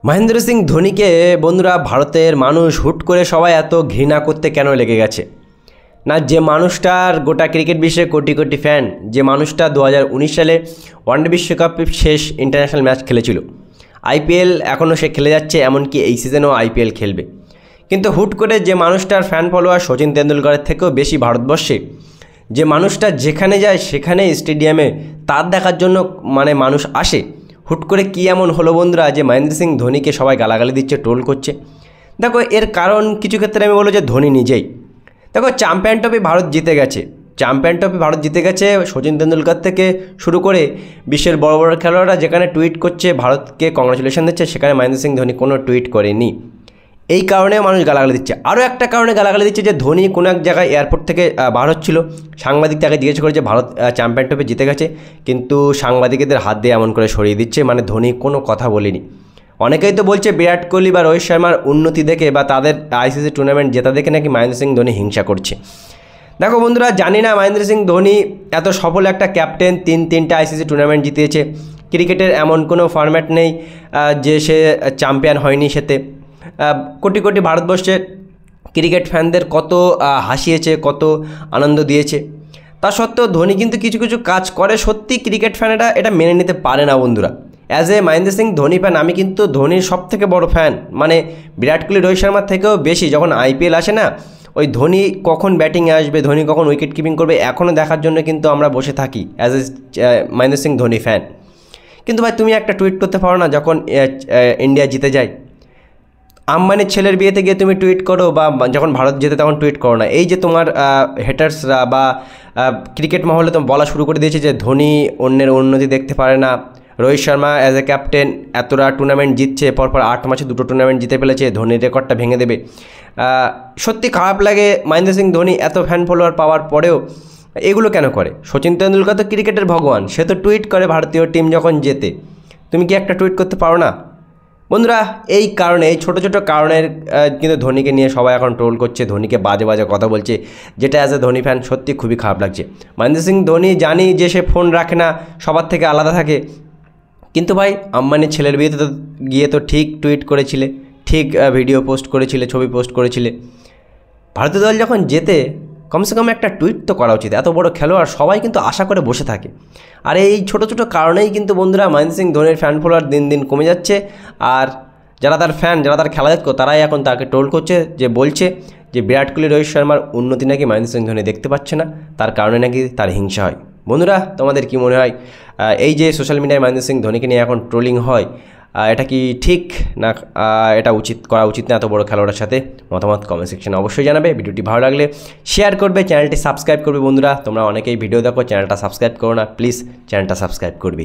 মহেন্দ্র সিং ধোনিকে বন্ধুরা ভারতের মানুষ হুট করে সবাই এত ঘৃণা করতে কেন লেগে গেছে? না, যে মানুষটার গোটা ক্রিকেট বিশ্বে কোটি কোটি ফ্যান, যে মানুষটা 2019 সালে ওয়ানডে বিশ্বকাপে শেষ ইন্টারন্যাশনাল ম্যাচ খেলেছিল, আইপিএল এখনও সে খেলে যাচ্ছে, এমনকি এই সিজনেও আইপিএল খেলবে। কিন্তু হুট করে যে মানুষটার ফ্যান ফলোয়ার সচিন তেন্ডুলকরের থেকেও বেশি ভারতবর্ষে, যে মানুষটা যেখানে যায় সেখানে স্টেডিয়ামে তার দেখার জন্য মানুষ আসে, হুট করে কী এমন হলো বন্ধুরা যে মহেন্দ্র সিং ধোনিকে সবাই গালাগালি দিচ্ছে, ট্রোল করছে? দেখো, এর কারণ কিছু ক্ষেত্রে আমি বলবো যে ধোনি নিজেই। দেখো, চ্যাম্পিয়ন ট্রফি ভারত জিতে গেছে, সচিন তেন্ডুলকর থেকে শুরু করে বিশ্বের বড় বড় খেলোয়াড়রা যেখানে টুইট করছে, ভারতকে কংগ্রাচুলেশন দিচ্ছে, সেখানে মহেন্দ্র সিং ধোনি কোনো টুইট করেনি। এই কারণে মানুষ গালাগালি দিচ্ছে। আরও একটা কারণে গালাগালি দিচ্ছে যে ধোনি কোনো এক জায়গায় এয়ারপোর্ট থেকে বার হচ্ছিল, সাংবাদিক তাকে জিজ্ঞেস করে যে ভারত চ্যাম্পিয়ন ট্রফি জিতে গেছে, কিন্তু সাংবাদিকদের হাত দিয়ে এমন করে সরিয়ে দিচ্ছে, ধোনি কোনো কথা বলেনি। অনেকেই তো বলছে বিরাট কোহলি বা রোহিত শর্মার উন্নতি দেখে বা তাদের আইসিসি টুর্নামেন্ট জেতা দেখে নাকি মহেন্দ্র সিং ধোনি হিংসা করছে। দেখো বন্ধুরা, জানি না মহেন্দ্র সিং ধোনি এত সফল একটা ক্যাপ্টেন, তিনটা আইসিসি টুর্নামেন্ট জিতিয়েছে। ক্রিকেটের এমন কোনো ফরম্যাট নেই যে সে চ্যাম্পিয়ন হয়নি। সেতে কোটি কোটি ভারতবর্ষের ক্রিকেট ফ্যানদের কত হাসিয়েছে, কত আনন্দ দিয়েছে। তা সত্ত্বেও ধোনি কিন্তু কিছু কিছু কাজ করে, সত্যি ক্রিকেট ফ্যানেরা এটা মেনে নিতে পারে না বন্ধুরা। As a Mahendra Singh Dhoni fan, আমি কিন্তু ধোনির সবথেকে বড় ফ্যান, বিরাট কোহলি রোহিত শর্মার থেকেও বেশি। যখন আইপিএল আসে না, ওই ধোনি কখন ব্যাটিংয়ে আসবে, ধোনি কখন উইকেট কিপিং করবে, এখনও দেখার জন্য কিন্তু আমরা বসে থাকি as a Mahendra Singh Dhoni fan. কিন্তু ভাই, তুমি একটা টুইট করতে পারো না যখন ইন্ডিয়া জিতে যায়? আম্বানির ছেলের বিয়েতে গিয়ে তুমি টুইট করো, বা যখন ভারত জেতে তখন টুইট করো না। এই যে তোমার হেটার্সরা বা ক্রিকেট মহলে তো বলা শুরু করে দিয়েছে যে ধোনি অন্যের উন্নতি দেখতে পারে না, Rohit Sharma as a captain এতটা টুর্নামেন্ট জিতছে, পরপর 8 মাসে 2টো টুর্নামেন্ট জিতে ফেলেছে, ধোনির রেকর্ডটা ভেঙে দেবে। সত্যি খারাপ লাগে মহেন্দ্র সিং ধোনি এত ফ্যান ফলোয়ার পাওয়ার পরেও এগুলো কেন করে। সচিন তেন্ডুলকর তো ক্রিকেটের ভগবান, সে তো টুইট করে ভারতীয় টিম যখন জেতে। তুমি কি একটা টুইট করতে পারো না? বন্ধুরা, এই কারণে, এই ছোটো ছোটো কারণের কিন্তু ধোনিকে নিয়ে সবাই এখন ট্রোল করছে, ধোনিকে বাজে বাজে কথা বলছে, যেটা অ্যাজ এ ধোনি ফ্যান সত্যি খুবই খারাপ লাগছে। মহেন্দ্র সিং ধোনি জানি যে সে ফোন রাখে না, সবার থেকে আলাদা থাকে, কিন্তু ভাই আম্বানির ছেলের বিয়েতে তো গিয়ে তো ঠিক টুইট করেছিলে, ঠিক ভিডিও পোস্ট করেছিলে, ছবি পোস্ট করেছিলে। ভারতীয় দল যখন জেতে কমসে কম একটা টুইট তো করা উচিত। এত বড় খেলোয়াড়, সবাই কিন্তু আশা করে বসে থাকে। আর এই ছোটো ছোটো কারণেই কিন্তু বন্ধুরা মহেন্দ্র সিং ধোনির ফ্যান ফলোয়ার দিন দিন কমে যাচ্ছে। আর যারা তার ফ্যান, যারা তার খেলা দেখতো, তারাই এখন তাকে ট্রোল করছে, যে বলছে যে বিরাট কোহলি রোহিত শর্মার উন্নতি নাকি মহেন্দ্র সিং ধোনি দেখতে পাচ্ছে না, তার কারণে নাকি তার হিংসা হয়। বন্ধুরা, তোমাদের কি মনে হয় এই যে সোশ্যাল মিডিয়ায় মহেন্দ্র সিং ধোনিকে নিয়ে এখন ট্রোলিং হয়, এটা কি ঠিক না? এটা করা উচিত না এত বড় খেলোয়াড়ের সাথে? মতামত কমেন্ট সেকশনে অবশ্যই জানাবে। ভিডিওটি ভালো লাগলে শেয়ার করবে, চ্যানেলটি সাবস্ক্রাইব করবে। বন্ধুরা, তোমরা অনেকেই ভিডিও দেখো, চ্যানেলটা সাবস্ক্রাইব করো না, প্লিজ চ্যানেলটা সাবস্ক্রাইব করবে।